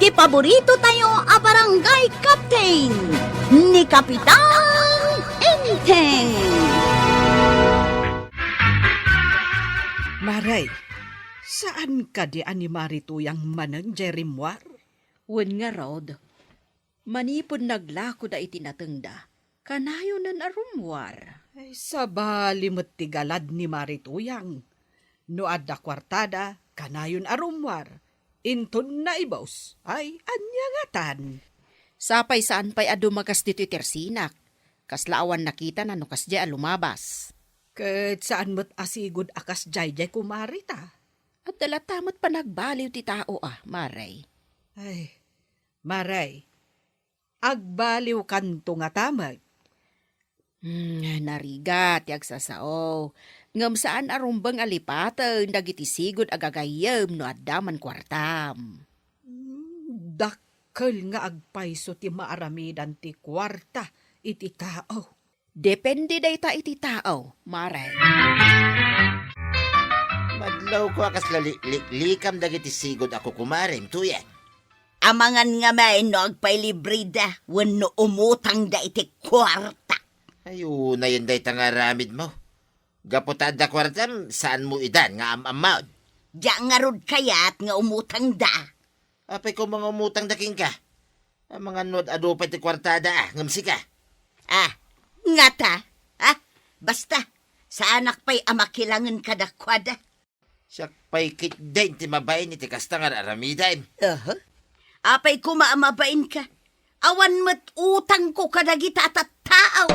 ti paborito tayo a barangay captain ni Kapitan Enteng. Maray, saan ka di animari tuyang manang Jerimwar? Wen nga rod, manipod naglako da itinatengda, kanayo nan arumwar. Ay, sabali mo't tigalad ni Marituyang. No adda kwartada, kanayon arumwar. Inton na ibos, ay anyangatan. Sapay saan pa'y adumagas dito'y tersinak, kaslaawan nakita na nukas di lumabas. Ket saan mo't asigod akas jay kumarita. At dalatamot pa nagbaliw ti tao Maray. Ay, Maray, agbaliw kanto nga tamag. Narigat, yagsasao. Ngam saan arumbang alipatan, dagiti sigod agagayam no addaman kwartam. Dakkel nga agpayso ti maaramidan ti kwarta iti tao. Depende day ta iti tao, Maray. Madlaw ko akas likam dagiti sigod ako kumarim, tuyan. Amangan nga may no agpailibrida wenno umutang da iti kwarta. Ayo na yun day tangaramid mo. Gapotad da kwartam, saan mo idan nga amamad? Diya nga rod kayat nga umutang da. Apay ko mga umutang daking ka. Ang mga nod adupay ti kwartada ngamsi ka. Nga ta. Basta, sa anak pa'y amakilangan kadakwada. Siyak pa'y kitdain ti mabayin iti kastangar aramidain. Apay ko maamabain ka. Awan mat utang ko kadagita at tao.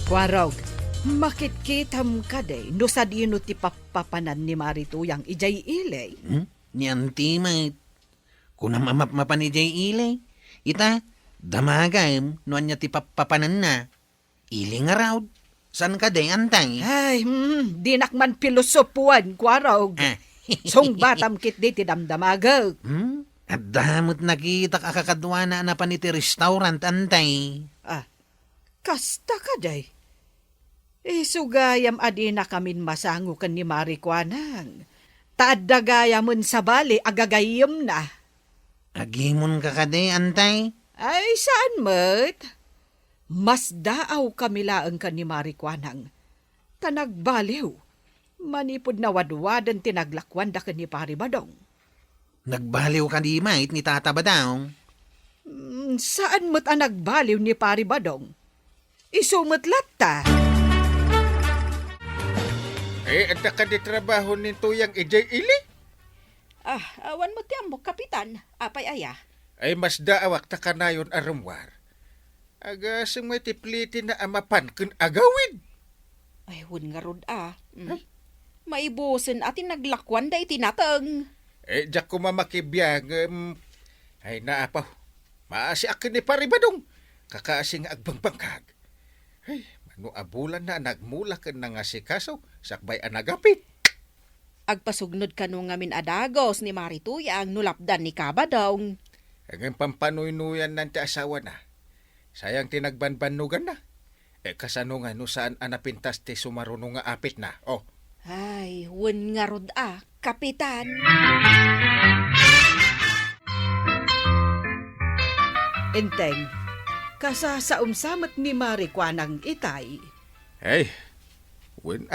Kwarog, makitkitam ka day, no sa dino ti papapanan ni Marituyang ijay ilay. Niyan ti mait. Kung namamapan ni Jay ilay, ita, damagam, noan niya ti papapanan na. Ilay nga raw, san ka day antay? Ay, dinakman pilosopuan, kwarog. Song batam kit di ti damdamagag. At damot nakita kakakadwa na pa ni ti restaurant antay. Kasta ka day. Sugayam adi na kamin masango kan ni Marikwanang. Taadagayamon sa bali, agagayam na. Agimon ka kade antay? Ay, saan mat? Mas daaw kamilaang kan ni Marikwanang. Tanagbaliw. Manipod na wadwadan tinaglakwan da kan ni Paribadong. Nagbaliw ka di mait ni Tata Badong. Saan mo't ang nagbaliw ni Paribadong? Isumot latta. Anda ka di trabaho ni tuyang ijay ili? Awan mo tiyamo, kapitan. Apay aya. Ay mas daawak ta kanayon arumwar. Aga sumay tipliti na amapan kun agawid. Ay, hun nga rod Maibusin atin naglakwan da itinatang. Diyak ko mamakibiyang. Ay naapaw. Maasi akin ni Paribadong. Kakaasing agbangbangkag. Ay, mano abulan na nagmula ka na nga si Kaso, sakbay anagapit. Agpasugnod ka nung ngamin adagos ni Marituyang nulapdan ni Kabadong. Ang pampanuy-nuyan ng ti asawa na. Sayang tinagbanbanugan na. Kasano nga no saan anapintas ti sumarunong nga apit na. Ay, wen nga rod kapitan. Enteng, kasasaumsamat ni Marikwanang itay. Ay, wen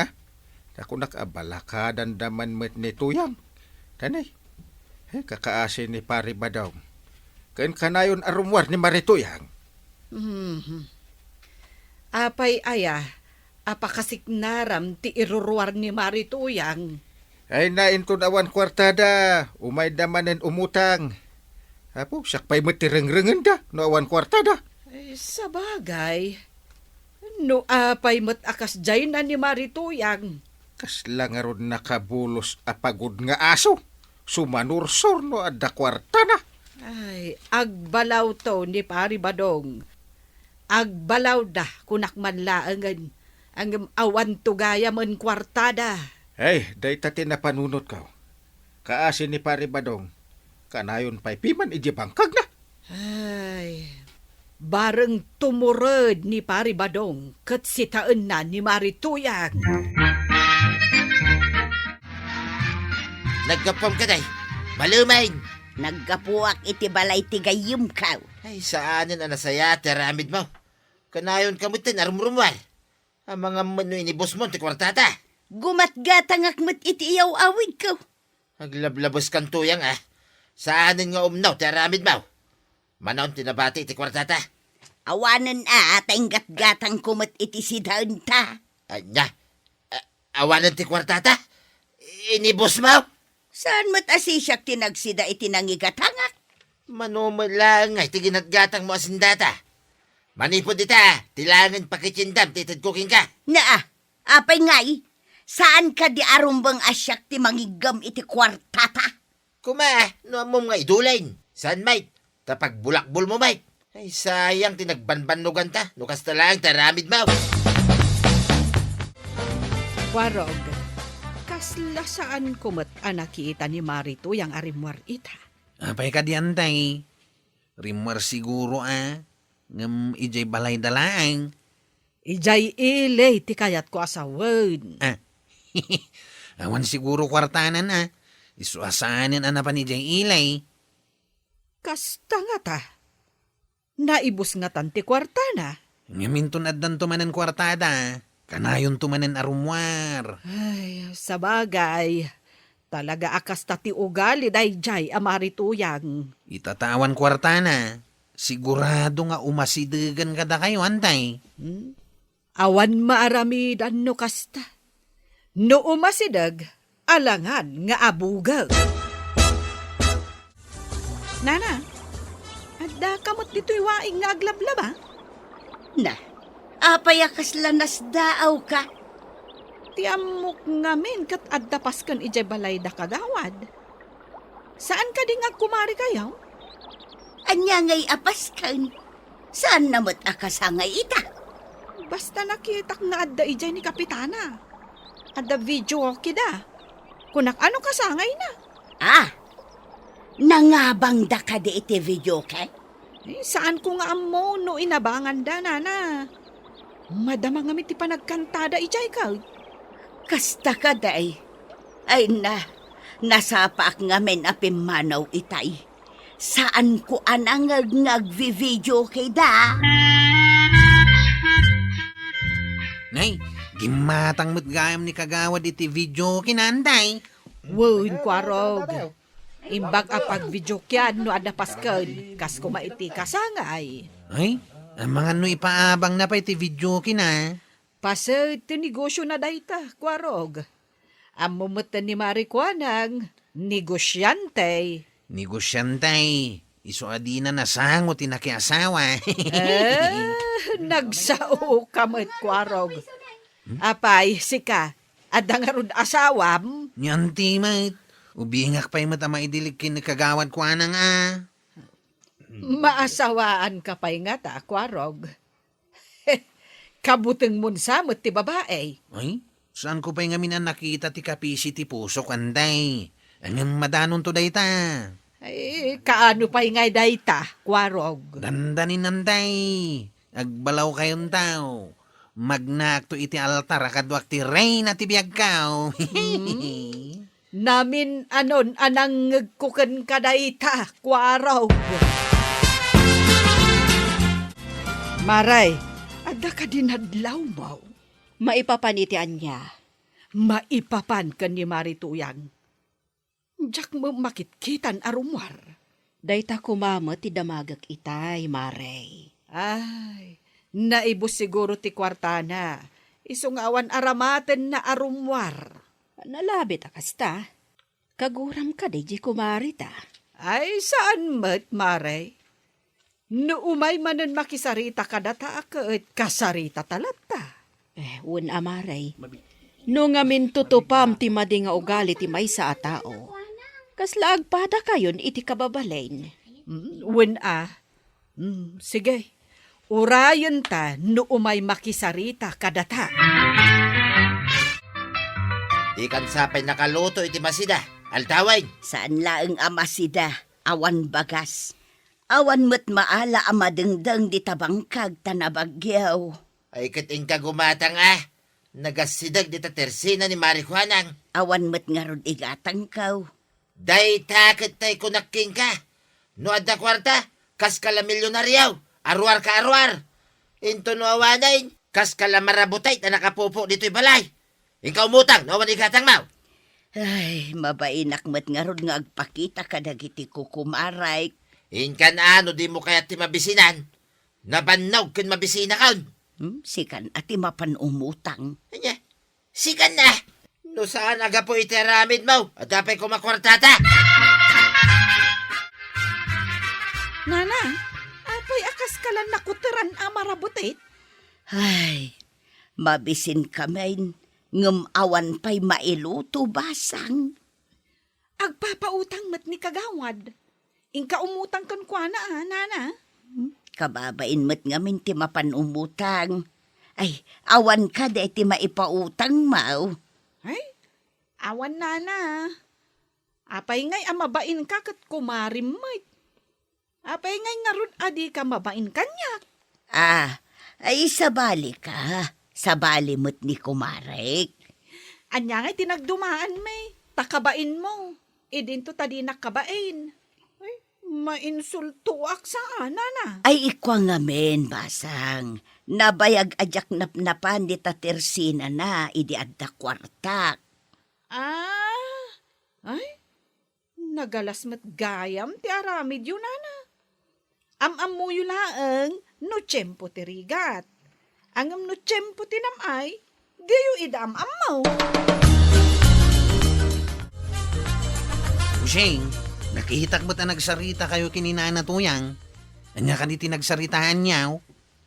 ako nakabala ka dandaman met ni tuyang. Tanay, kakaasin ni Paribadong. Kain kanayon arumwar ni Marituyang. Apay aya, apakasiknaram ti iruruar ni Marituyang. Ay nainton awan kwartada, umay damanen umutang. Apo, sakpay matireng-rengen da, no awan kwartada. Ay, sabagay. No apay mat akas jay na ni Marituyang. Kasla nga ron nakabulos apagod nga aso. Sumanursor no adda kwartada. Ay, agbalaw to ni Paribadong. Agbalaw da kunakman laangan ang awan tugaya man kwartada. Ay, day tati na panunot ka. Kaasin ni Paribadong. Kanayon pa'y piman ijibangkag na. Ay, bareng tumurod ni Paribadong kat sitaan na ni Marituyang. Nagkapam ka day. Malumain! Naggapuak iti balay ti gayum ka. Ay, saanin ang nasaya, teramid mo. Kanayon kamutin, arumrumwar. Ang mga manu inibos mo, ti kwartata. Gumatgatang akmat iti iyaw awid ka. Aglablabos kan tuyang, ah. Saanin nga umnaw, teramid mo. Manaon tinabati ti kwartata. Awanan atang gatgatang kumat iti sidahan ta. Anya, awanan ti kwartata? Inibos mo? Saan mat asisyak tinagsida iti nangigatangak? Manumalang ay tiginatgatang mo asindata. Manipod ita, tilangan pakitsindam, titid cooking ka. Naa, apay ngay, saan ka di arumbang asyak ti mangigam iti kwartata? Kuma, no mo nga idulain. Saan, mate? Tapag bulakbol mo, mate. Ay, sayang, tinagbanbanugan ta. Nukas talang, taramid mo. Kwarog, kasla saan kumat nakita ni Marito yang arimwar ita. Apay ka diyan tay. Rimar siguro ngam ijay balay dalaang. Ijay ilay ti kayat ko asawan. Awan siguro kwartanan isuasanin pa ni ijay ilay. Kasta nga ta. Naibus nga tanti kwartana. Ngaminton addan tumanan kwartada. Kanayon tumanan arumwar. Ay, sabagay. Talaga akas tati ugali dayjay amarituyang. Itatawan kwartana. Sigurado nga umasidegan kada kayo antay. Awan maaramidan no kasta. No umasidag, alangan nga abugag. Nana, adda kamot dito'y waing nga aglablaba? Na, apay akas lanas daaw ka. Tiamok ngamin kat adda paskan ijay balay da kagawad. Saan ka di nga kumari kayaw? Anya ngay apaskan. Saan namot akasangay ita? Basta nakita nga adda ijay ni Kapitana. Adda video okay da. Kunak ano kasangay na. Ah, nangabang da ka di iti video ka? Saan ko nga amo no inabangan da, nana? Madama nga ti panagkantada ijay ka. Kasta ka day. Ay na, nasapak nga men apimanaw itay. Saan ko anangag nagvi-video kay da? Nay, gimatang mo't gayam ni kagawad iti video kinanday. Wun kwarog. Imbag apag video kyan no ada paskan. Kas ko maiti kasangay. Ay, ang mga no ipaabang na pa iti video kina. Pasa iti negosyo na dayta, kwarog. Amumatan ni Marikwanang, negosyante. Negosyantay. Iso adina nasangot inakiasawa. Nagsao kamat, kwarog. Apay, sika, adang arud asawam. Nyanti mat. Ubingak pa'y mata maidilig kinakagawad ko anang Maasawaan ka pa'y nga ta, kwarog. Kabuteng munsamot ti babae. Ay, saan ko pa'y ngamin ang nakita ti kapisi ti puso kanday? Ang madanon to dayta. Ay, kaano pa'y nga dayta, kwarog. Dandanin nanday. Agbalaw kayon tao. Magnak to iti altar akadwak ti reyna ti biyag kao. Namin anon anang ngagkukan kadayta, kwarog. Maray, ada ka dinadlaw mo. Maipapanitian niya. Maipapan ka ni Marituyang. Diyak mo makitkitan arumwar. Dayta kumama ti damagak itay, Maray. Ay, naibos siguro ti kwartana. Isungawan aramaten na arumwar. Nalabit akasta. Kaguram ka di kumarita. Ay, saan mat, Maray? No umay manan makisarita kadata aka't kasarita talata. Un Maray. No ngamin tutupam ti madi nga ugali ti may sa atao. Kasla agpada kayon iti kababalain. Sige. Urayan ta no umay makisarita kadata. Di kan sapay nakaluto iti masida. Altaway. Saan laeng amasida, awan bagas. Awan mo't maala amadengdeng di tabangkag tanabagyaw. Ay kating ka gumatang Nagasidag di ta tersina ni Marijuanang. Awan mo't nga rod igatang kaw. Day takit tay kunaking ka. No adda kwarta, kas kala milyonaryaw. Arwar ka arwar. Into no awanain, kas kala marabutay na nakapupo dito'y balay. Ikaw mutang, no manikatang mau. Ay, mabainak met nga ron nga agpakita ka dagiti kukumaray. Inkan ano di mo kaya ti mabisinan. Nabannaw kin mabisina kaon. Sikan ati mapan umutang. Anya, sikan na. No saan aga po iteramid mo? At dapat ko makwartata. Nana, apay akas kalan nakuteran amarabutit? Ay, mabisin kamain. Ngem awan pa'y mailuto basang. Agpapautang met ni kagawad. Ingka umutang kan kwa na, Nana. Kababain met ngamin ti mapan umutang. Ay, awan ka de ti maipautang mau. Ay, awan Nana. Apay ngay amabain ka kat kumarim may. Apay ngay ngarun adi ka mabain kanyak. Ay sabali ka. Sabali mo't ni kumarek. Anya ngay tinagdumaan may. Takabain mo. Idinto tadi nakabain. Ay, mainsultuak saan, Nana. Ay ikwa ngamen, basang. Nabayag ajak napnapan di tatersina na, idi adda kwartak. Ay, nagalas met gayam ti aramid yun, Nana. Am-am mo yun laeng, no tiyempo ti rigat. Angam no tiyempo ti namay, gayo idam-am mo. Busing, nakihitak mo't na nagsarita kayo kininana tuyang. Anya ka di tinagsaritaan niyaw.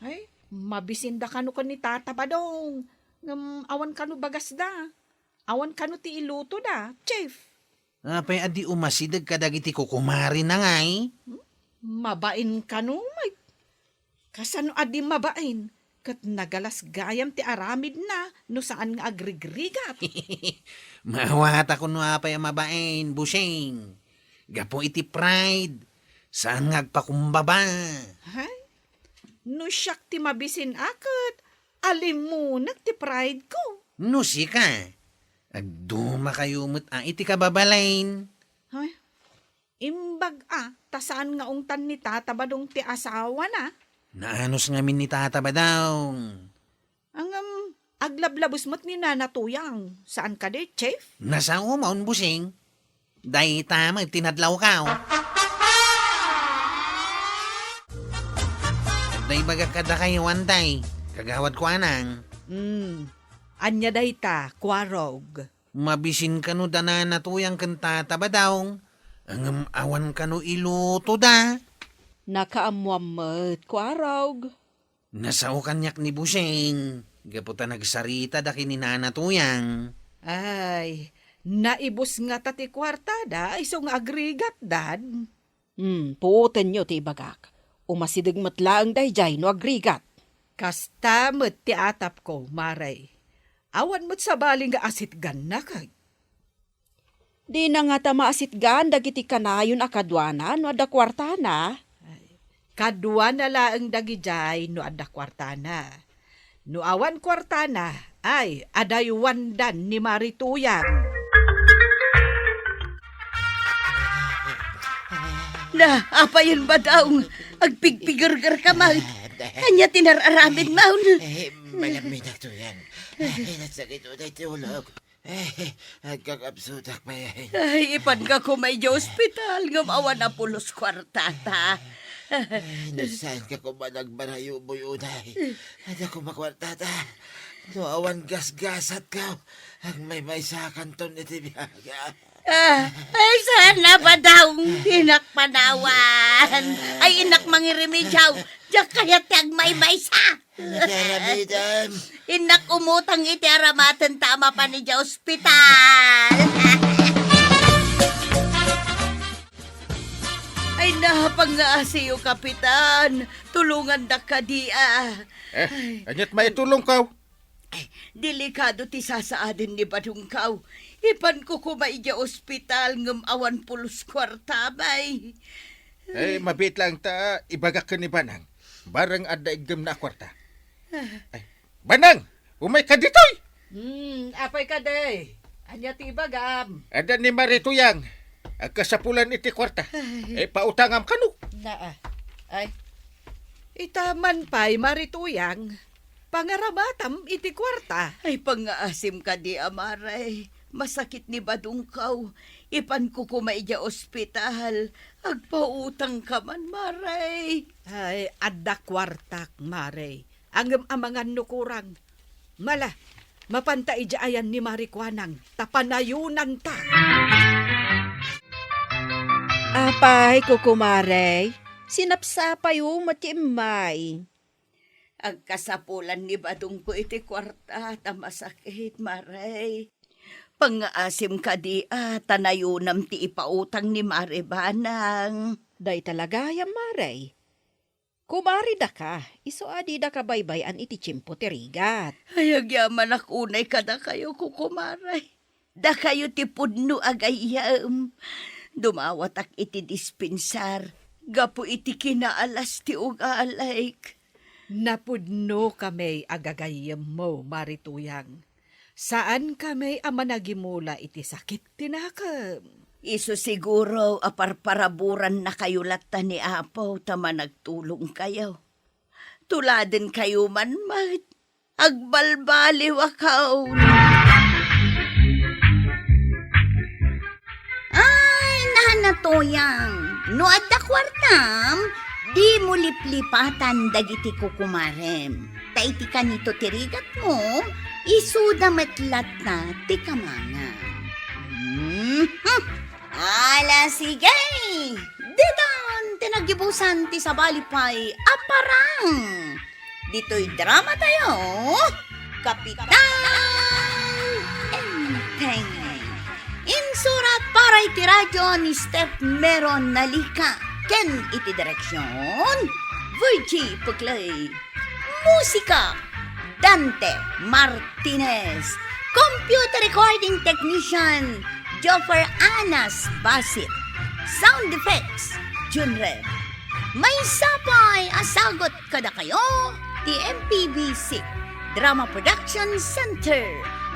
Ay, mabisinda ka no ka ni tata ba dong. Awan ka no bagas da. Awan ka no ti iluto da, chef. Apay adi umasidag ka dagiti kukumari na ngay. Mabain ka no, may. Kasano adi mabain? Kat nagalas gayam ti aramid na no saan nga agrigrigat. Mawata ko no apay mabain, busing. Gapo iti pride. Saan nga agpakumbaba? Hay? No siyak ti mabisin akot. Alim mo ti pride ko. No si ka. Agduma kayo mo't iti kababalain. Hay? Imbag tasaan nga ungtan ni tata badong ti asawa na. Naanos ngamin ni tata ba daw? Ang aglablabos mo't ni nanatuyang. Saan ka de, chef? Nasa umaon, busing. Day tama, tinadlaw ka. Day baga kada kayo antay. Kagawad ko anang. Anya day ta, kwarog. Mabisin ka no dana natuyang kanta ba daw? Ang awan ka no iluto da. Nakaamuamot ko araw. Nasao kanyak ni busing. Gaputa nagsarita da kininanatuyang. Ay, naibos nga tati kwartada, iso nga agrigat, dad. Puoten nyo ti bagak. Umasidig matlaang dayjay no agrigat. Kasta mo't ti atap ko, maray. Awan mo't sa baling nga asit ganna kag. Di na nga tamaasit gan dagiti kanayon akadwana no adda kwartana. Kadwa na laang dagijay no adda kwartana. No awan kwartana, ay adaywandan ni Marituyang. Na, apa yun ba daw? Agpigpigurgar ka, Maut. Kanya tinararamid, Maut. Malamig na to yan. Nasakit o tayo tulog. Nagkakapsutak pa yan. Ay, ipan ka kumay di ospital. Ngamawa na pulos kwartata. Nasaan ka kung ba nagbarayo mo yun ay? Ada ko makwartata. No awan gas-gasat ka. Ang may sa kanton ni Tibiaga. Ay, sana ba daw? Inak panawan. Ay, inak mangirimidyaw. Diyak kaya tiyag may sa. Naramidam. Inak umutang iti aramatan tama pa ni Diya ospital. Ay, napangaasiyo, Kapitan. Tulungan da ka di Anyat may tulong ka. Delikado ti sasaadin ni Badungkaw. Ipan ko kumay di ospital ngam awan pulos kwartabay. Mabit lang ta, ibagak ka ni Banang. Barang ada igam na kwarta. Banang, umay ka ditoy. Apay ka day. Anya ti bagam. Ada ni Marituyang. Agkasapulan iti kwarta. Pautangam kanu. Naa. Ay. Itaman pa'y marituyang. Pangarabatam iti kwarta. Ay, pangaasim ka di, Amaray. Masakit ni badungkaw. Ipan ko kumaidya ospital. Agpautang ka man, Maray. Ay, adda kwartak, Mare. Ang amangan nukurang. Mala, mapanta ijaayan ni Marikwanang. Tapanayunan ta. Apay, kukumaray. Sinapsapay o matimay. Agkasapulan ni badung ko iti kwarta. Tamasakit, Maray. Pangaasim ka di, tanayunam ti ipautang ni Maribanang. Day talaga yan, maray. Kumari da ka, iso adi da ka baybayan iti tiyempo ti rigat. Ay, agyaman akunay ka da kayo, kukumaray. Da kayo ti pudno agayam. Dumawatak iti dispensar. Gapo iti kinaalas ti ugalayk. Napudno kami agagayam mo, Marituyang. Saan kami amanagimula iti sakit tinakam? Iso siguro aparparaburan na kayo latta ni Apo tama nagtulong kayo. Tuladin kayo man agbalbaliw akaw. Ay, nahanatoyang. No adda kwartam, di mo liplipatan dagiti kukumarem. Taiti ka nito tirigat mo, isuda metlat na ti kamanga. Ala sige! Ditan, tinagibusan ti sabalipay aparang. Dito'y drama tayo, Kapitan Enteng. Insurat para iti radyo ni Steph Meron Nalika. Ken iti direksyon, Virgie Puglay. Musika, Dante Martinez. Computer recording technician, Joffer Anas Basit. Sound effects, Junred. May sapay asagot kada kayo, ti MPBC Drama Production Center.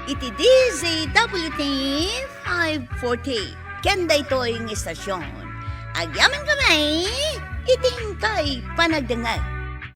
Iti DZWT 540. Kenda ito'y istasyon. Agyaman kami, iting kay panagdangag.